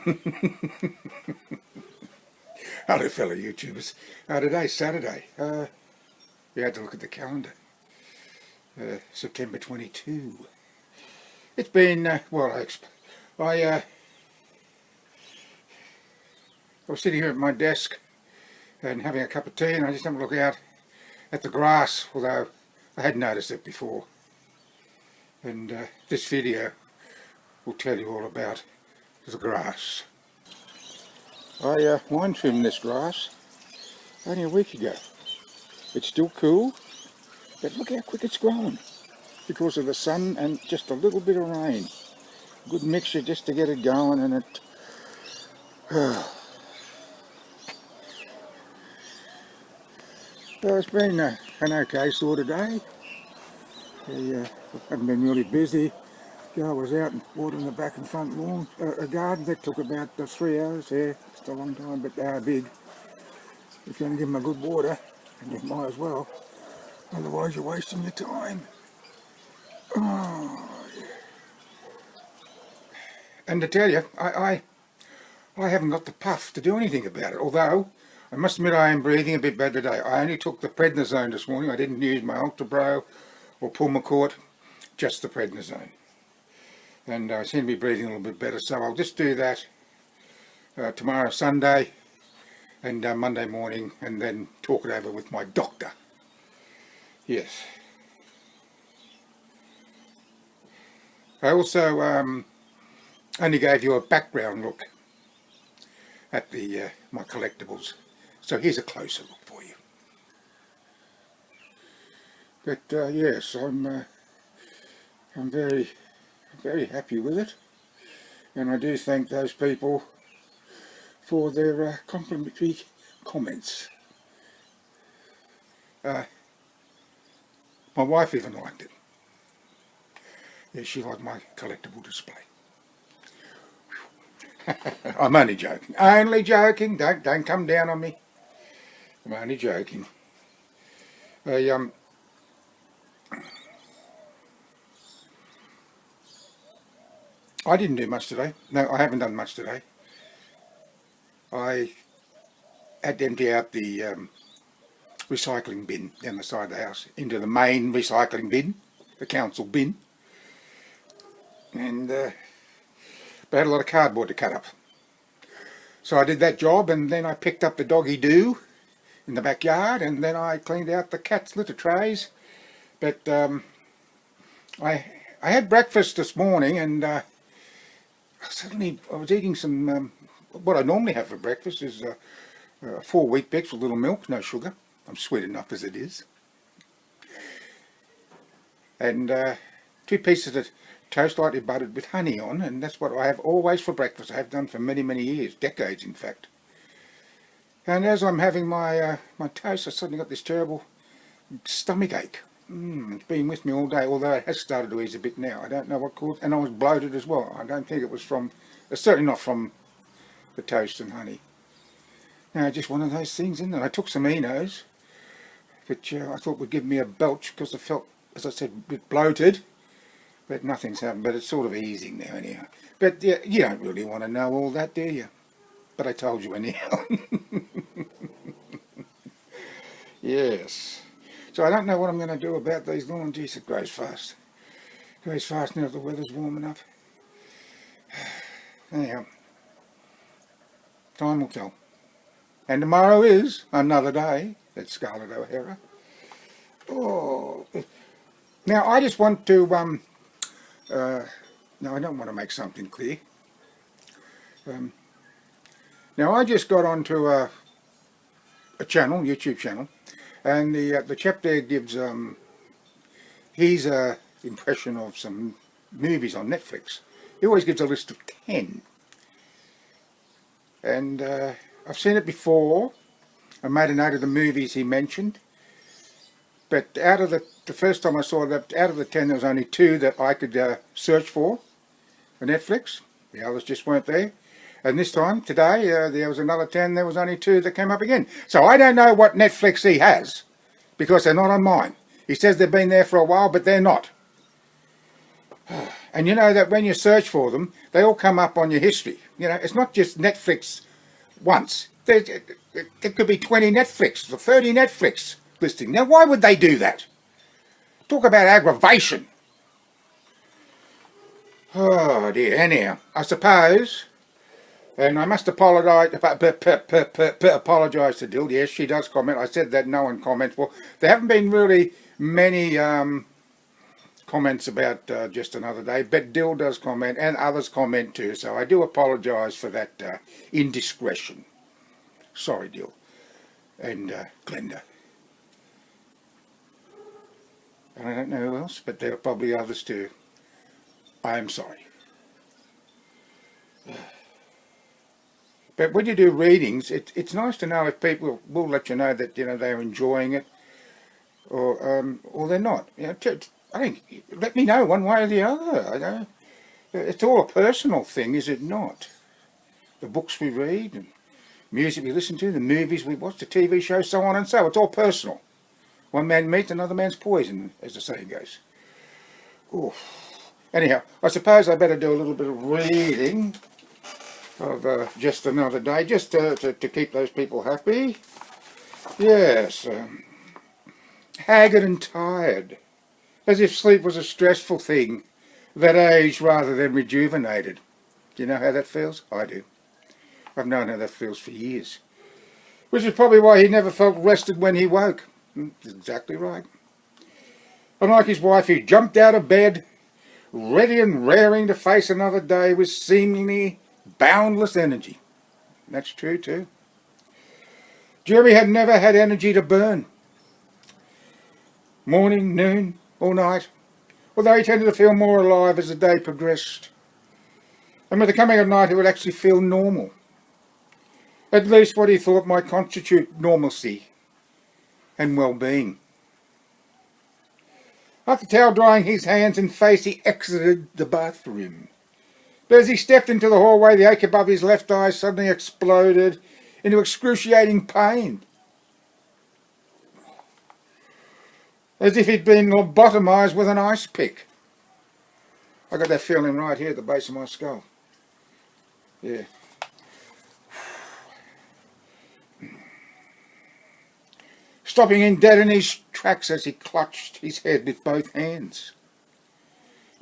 Hello fellow YouTubers. Today's Saturday. You had to look at the calendar. September 22. It's been, I was sitting here at my desk and having a cup of tea, and I just happened to look out at the grass, although I had noticed it before. And this video will tell you all about the grass. I wine trimmed this grass only a week ago. It's still cool, but look how quick it's growing because of the sun and just a little bit of rain. Good mixture just to get it going, and it well, it's been an okay sort of day. I haven't been really busy. I was out and watering the back and front lawn, a garden that took about 3 hours. Yeah, it's a long time, but they are big. If you're going to give them a good water, and you might as well, otherwise you're wasting your time. Oh, yeah. And to tell you, I haven't got the puff to do anything about it, although I must admit I am breathing a bit bad today. I only took the prednisone this morning. I didn't use my Ultra or Pulmicort, just the prednisone. And I seem to be breathing a little bit better, so I'll just do that tomorrow, Sunday, and Monday morning, and then talk it over with my doctor. Yes. I also only gave you a background look at the my collectibles, so here's a closer look for you. But yes, I'm very happy with it, and I do thank those people for their complimentary comments. My wife even liked it. Yeah, she liked my collectible display. I'm only joking. Only joking. Don't come down on me. I'm only joking. I didn't do much today. No, I haven't done much today. I had to empty out the recycling bin down the side of the house into the main recycling bin, the council bin, and but I had a lot of cardboard to cut up. So I did that job, and then I picked up the doggy doo in the backyard, and then I cleaned out the cat's litter trays. But I had breakfast this morning, and suddenly I was eating some, what I normally have for breakfast is 4 weet-bix with a little milk, no sugar. I'm sweet enough as it is. And 2 pieces of toast lightly buttered with honey on, and that's what I have always for breakfast. I have done for many, many years, decades in fact. And as I'm having my my toast, I suddenly got this terrible stomach ache. It's been with me all day, although it has started to ease a bit now. I don't know what caused, and I was bloated as well. I don't think it was from, it's certainly not from the toast and honey. Now, just one of those things, isn't it? I took some Enos, which I thought would give me a belch because I felt, as I said, a bit bloated, but nothing's happened. But it's sort of easing now anyhow. But yeah, you don't really want to know all that, do you? But I told you anyhow. Yes. So I don't know what I'm going to do about these lawns. Geez, it grows fast. It grows fast now that the weather's warm enough. Anyhow, time will tell. And tomorrow is another day at Scarlett O'Hara. Oh, now I just want to, no, I don't want to make something clear. Now I just got onto a channel, YouTube channel, and the chap there gives his impression of some movies on Netflix. He always gives a list of 10, and I've seen it before. I made a note of the movies he mentioned, but out of the first time I saw that, out of the 10 there was only 2 that I could search for Netflix. The others just weren't there. And this time, today, there was another 10, there was only 2 that came up again. So I don't know what Netflix he has, because they're not on mine. He says they've been there for a while, but they're not. And you know that when you search for them, they all come up on your history. You know, it's not just Netflix once. There could be 20 Netflix or 30 Netflix listing. Now, why would they do that? Talk about aggravation. Oh dear. Anyhow, I suppose, and I must apologise apologise to Dill. Yes, she does comment. I said that no one comments. Well, there haven't been really many comments about Just Another Day, but Dill does comment and others comment too, so I do apologise for that indiscretion. Sorry, Dill and Glenda. And I don't know who else, but there are probably others too. I am sorry. But when you do readings, it's nice to know if people will let you know that, you know, they're enjoying it, or they're not. You know, I think, let me know one way or the other. I know it's all a personal thing, is it not? The books we read, and music we listen to, the movies we watch, the TV shows, so on and so. It's all personal. One man meat, another man's poison, as the saying goes. Ooh. Anyhow, I suppose I better do a little bit of reading of Just Another Day, just to keep those people happy. Yes. Haggard and tired, as if sleep was a stressful thing that aged rather than rejuvenated. Do you know how that feels? I do. I've known how that feels for years. Which is probably why he never felt rested when he woke. Exactly right. Unlike his wife, he jumped out of bed, ready and raring to face another day with seemingly boundless energy. That's true too. Jeremy had never had energy to burn. Morning, noon, or night, although he tended to feel more alive as the day progressed. And with the coming of night, he would actually feel normal. At least what he thought might constitute normalcy and well-being. After towel drying his hands and face, he exited the bathroom. But as he stepped into the hallway, the ache above his left eye suddenly exploded into excruciating pain. As if he'd been lobotomised with an ice pick. I got that feeling right here at the base of my skull. Yeah. Stopping him dead in his tracks as he clutched his head with both hands.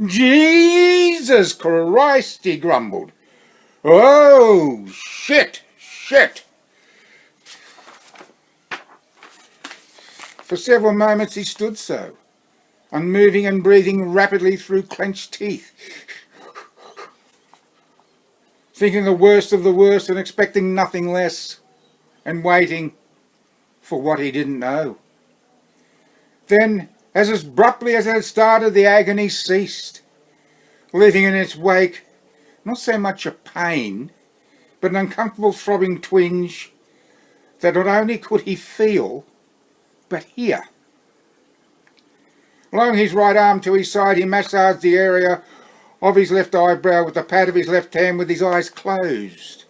Jesus Christ, he grumbled. Oh, shit. For several moments he stood so, unmoving and breathing rapidly through clenched teeth, thinking the worst of the worst and expecting nothing less, and waiting for what he didn't know. Then, as abruptly as it had started, the agony ceased, leaving in its wake not so much a pain, but an uncomfortable throbbing twinge that not only could he feel, but hear. Lowering his right arm to his side, he massaged the area of his left eyebrow with the pad of his left hand with his eyes closed,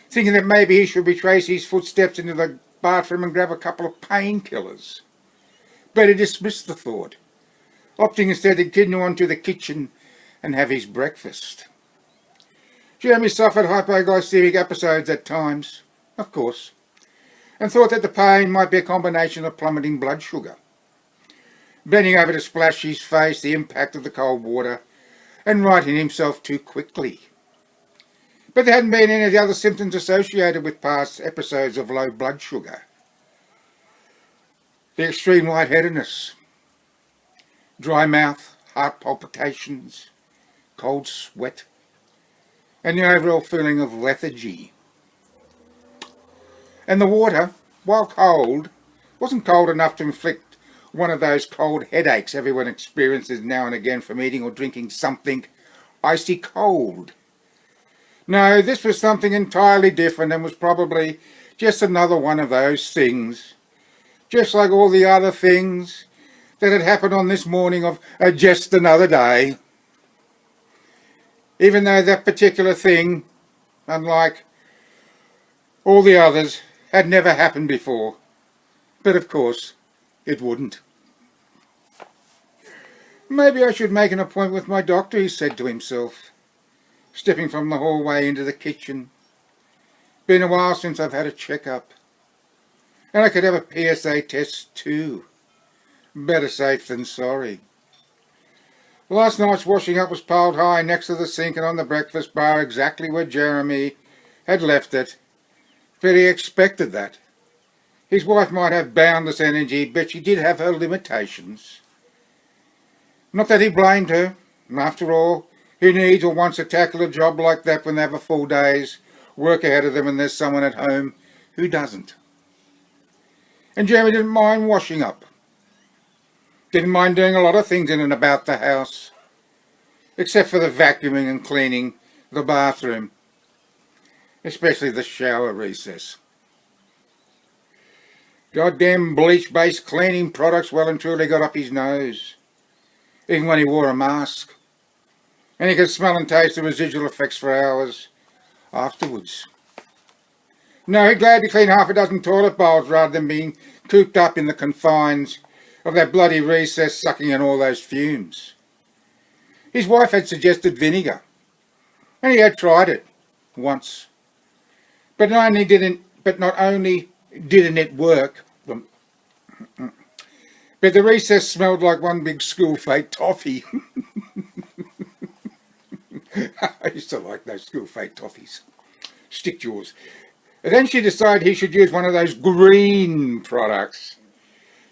thinking that maybe he should retrace his footsteps into the bathroom and grab a couple of painkillers. But he dismissed the thought, opting instead to continue on to the kitchen and have his breakfast. Jeremy suffered hypoglycemic episodes at times, of course, and thought that the pain might be a combination of plummeting blood sugar. Bending over to splash his face the impact of the cold water and righting himself too quickly. But there hadn't been any of the other symptoms associated with past episodes of low blood sugar. The extreme lightheadedness, dry mouth, heart palpitations, cold sweat, and the overall feeling of lethargy. And the water, while cold, wasn't cold enough to inflict one of those cold headaches everyone experiences now and again from eating or drinking something icy cold. No, this was something entirely different and was probably just another one of those things, just like all the other things that had happened on this morning of Just Another Day. Even though that particular thing, unlike all the others, had never happened before. But of course, it wouldn't. Maybe I should make an appointment with my doctor, he said to himself, stepping from the hallway into the kitchen. Been a while since I've had a checkup. And I could have a PSA test too. Better safe than sorry. Last night's washing up was piled high next to the sink and on the breakfast bar, exactly where Jeremy had left it. But he expected that. His wife might have boundless energy, but she did have her limitations. Not that he blamed her. After all, who needs or wants to tackle a job like that when they have a full day's work ahead of them and there's someone at home who doesn't? And Jeremy didn't mind washing up. Didn't mind doing a lot of things in and about the house, except for the vacuuming and cleaning the bathroom, especially the shower recess. Goddamn bleach-based cleaning products well and truly got up his nose, even when he wore a mask, and he could smell and taste the residual effects for hours afterwards. No, he'd gladly clean half a dozen toilet bowls rather than being cooped up in the confines of that bloody recess sucking in all those fumes. His wife had suggested vinegar, and he had tried it once. But not only didn't it work, but the recess smelled like one big school fake toffee. I used to like those school fake toffees. Stick yours. And then she decided he should use one of those green products.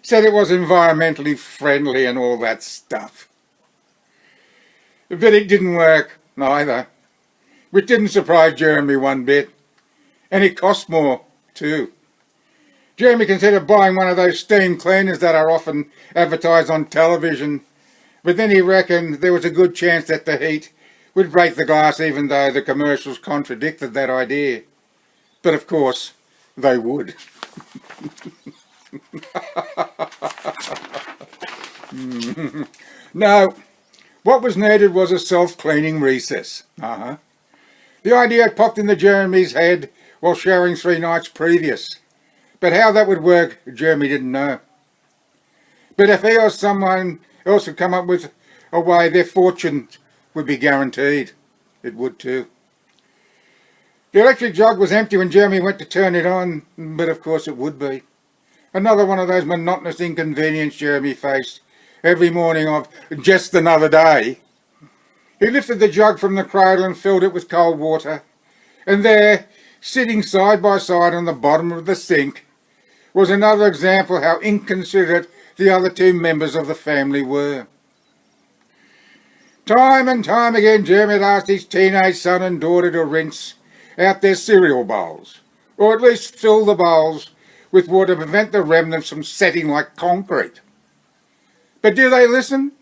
Said it was environmentally friendly and all that stuff. But it didn't work neither, which didn't surprise Jeremy one bit. And it cost more too. Jeremy considered buying one of those steam cleaners that are often advertised on television, but then he reckoned there was a good chance that the heat would break the glass, even though the commercials contradicted that idea. But of course, they would. No, what was needed was a self-cleaning recess. The idea had popped into Jeremy's head while showering 3 nights previous. But how that would work, Jeremy didn't know. But if he or someone else could come up with a way, their fortune would be guaranteed. It would too. The electric jug was empty when Jeremy went to turn it on, but of course it would be. Another one of those monotonous inconveniences Jeremy faced every morning of just another day. He lifted the jug from the cradle and filled it with cold water, and there, sitting side by side on the bottom of the sink, was another example how inconsiderate the other 2 members of the family were. Time and time again Jeremy had asked his teenage son and daughter to rinse out their cereal bowls, or at least fill the bowls with water to prevent the remnants from setting like concrete. But do they listen?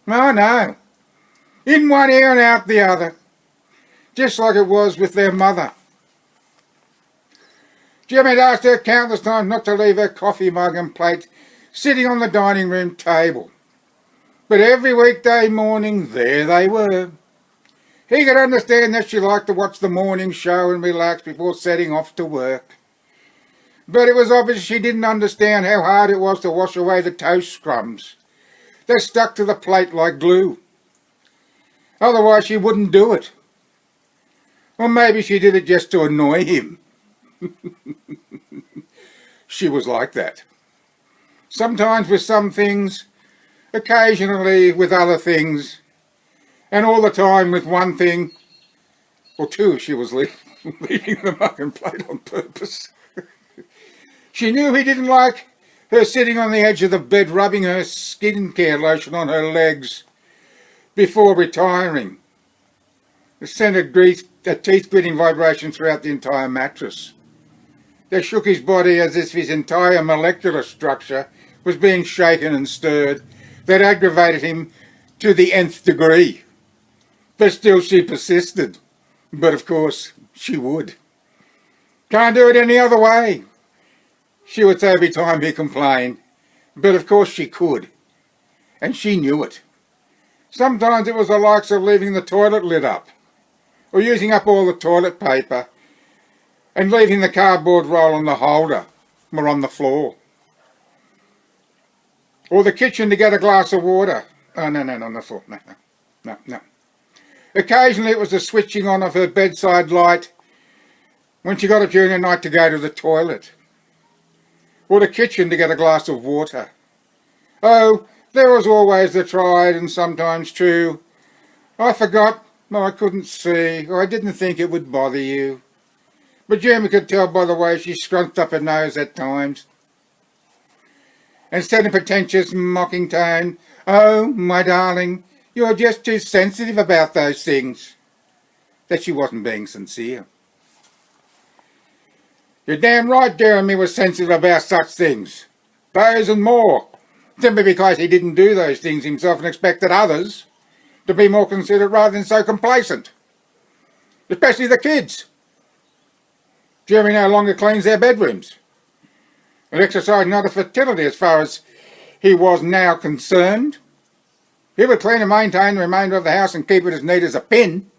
Oh no. In one ear and out the other, just like it was with their mother. Jeremy had asked her countless times not to leave her coffee mug and plate sitting on the dining room table. But every weekday morning, there they were. He could understand that she liked to watch the morning show and relax before setting off to work. But it was obvious she didn't understand how hard it was to wash away the toast crumbs. They stuck to the plate like glue. Otherwise she wouldn't do it. Or maybe she did it just to annoy him. She was like that. Sometimes with some things, occasionally with other things, and all the time with one thing, or 2 if she was leaving the mug and plate on purpose. She knew he didn't like her sitting on the edge of the bed rubbing her skincare lotion on her legs before retiring. It sent a teeth-gritting vibration throughout the entire mattress. They shook his body as if his entire molecular structure was being shaken and stirred. That aggravated him to the nth degree. But still she persisted. But of course she would. Can't do it any other way, she would say every time he complained. But of course she could. And she knew it. Sometimes it was the likes of leaving the toilet lid up, or using up all the toilet paper, and leaving the cardboard roll on the holder, or on the floor. Or the kitchen to get a glass of water, Oh, no, not at all. No. Occasionally it was the switching on of her bedside light when she got up during the night to go to the toilet, or the kitchen to get a glass of water. Oh, there was always the tried and sometimes true, I forgot, or I couldn't see, or I didn't think it would bother you. But Jeremy could tell by the way she scrunched up her nose at times, and said in a pretentious, mocking tone, "Oh, my darling, you're just too sensitive about those things," that she wasn't being sincere. You're damn right Jeremy was sensitive about such things, those and more, simply because he didn't do those things himself and expected others to be more considerate rather than so complacent, especially the kids. Jeremy no longer cleans their bedrooms, and exercised not a fertility as far as he was now concerned. He would clean and maintain the remainder of the house and keep it as neat as a pin.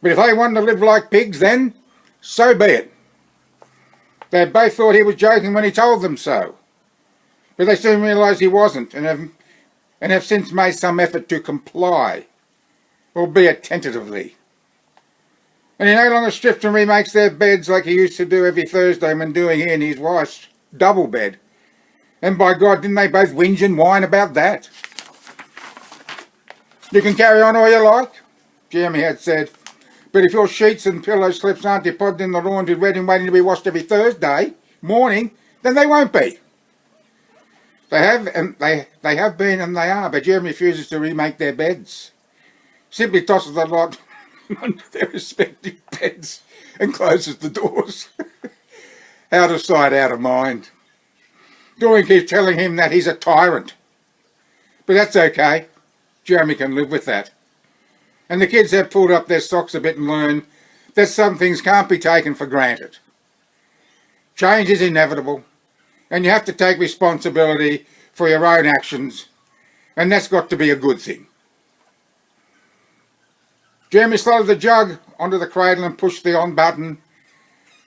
But if they wanted to live like pigs, then so be it. They both thought he was joking when he told them so, but they soon realised he wasn't, and have since made some effort to comply, albeit tentatively. And he no longer strips and remakes their beds like he used to do every Thursday when doing he and his wife's double bed. And by God, didn't they both whinge and whine about that? You can carry on all you like, Jeremy had said, but if your sheets and pillow slips aren't deposited in the laundry ready and waiting to be washed every Thursday morning, then they won't be. They have been and they are, but Jeremy refuses to remake their beds. Simply tosses the lot under their respective beds and closes the doors. Out of sight, out of mind. Doreen keeps telling him that he's a tyrant. But that's okay. Jeremy can live with that. And the kids have pulled up their socks a bit and learned that some things can't be taken for granted. Change is inevitable, and you have to take responsibility for your own actions, and that's got to be a good thing. Jeremy slotted the jug onto the cradle and pushed the on button,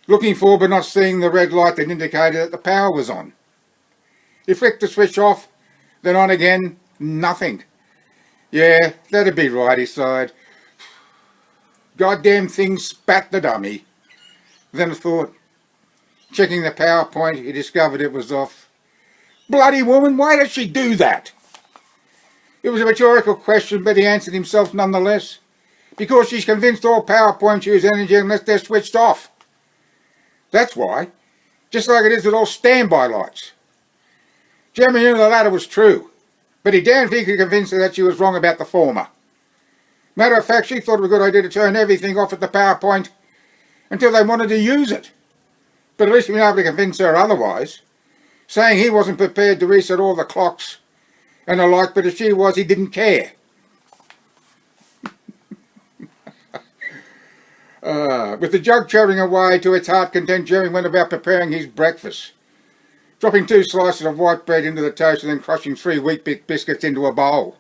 looking for but not seeing the red light that indicated that the power was on. He flicked the switch off, then on again, nothing. Yeah, that'd be right, he sighed. Goddamn thing spat the dummy. Then a thought. Checking the PowerPoint, he discovered it was off. Bloody woman, why does she do that? It was a rhetorical question, but he answered himself nonetheless. Because she's convinced all PowerPoints use energy unless they're switched off. That's why. Just like it is with all standby lights. Jeremy knew the latter was true, but he damned if he could convince her that she was wrong about the former. Matter of fact, she thought it was a good idea to turn everything off at the PowerPoint until they wanted to use it. But at least he was able to convince her otherwise, saying he wasn't prepared to reset all the clocks and the like, but if she was, he didn't care. With the jug chuttering away to its heart content, Jeremy went about preparing his breakfast, dropping 2 slices of white bread into the toast and then crushing 3 weet-bix biscuits into a bowl.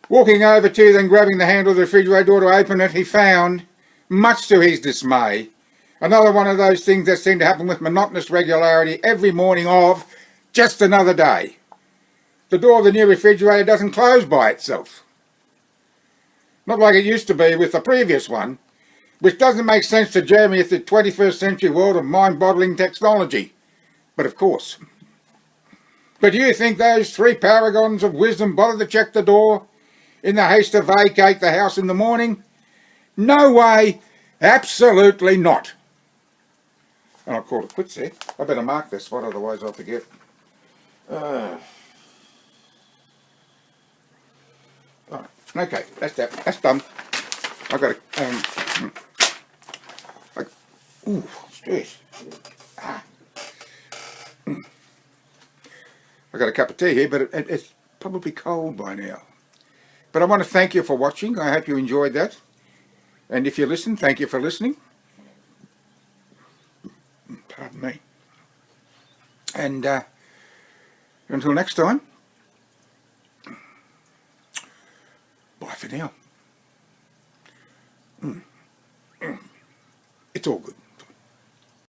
Walking over to, then grabbing the handle of the refrigerator door to open it, he found, much to his dismay, another one of those things that seem to happen with monotonous regularity every morning of just another day. The door of the new refrigerator doesn't close by itself. Not like it used to be with the previous one, which doesn't make sense to Jeremy in the 21st century world of mind-boggling technology. But of course. But do you think those 3 paragons of wisdom bothered to check the door in the haste to vacate the house in the morning? No way, absolutely not. And I'll call it quits there. I better mark this one, otherwise I'll forget. Right. Okay, that's that. That's done. I've got to, ooh, stress. I've got a cup of tea here, but it's probably cold by now. But I want to thank you for watching. I hope you enjoyed that. And if you listened, thank you for listening. Pardon me. And until next time, bye for now. It's all good.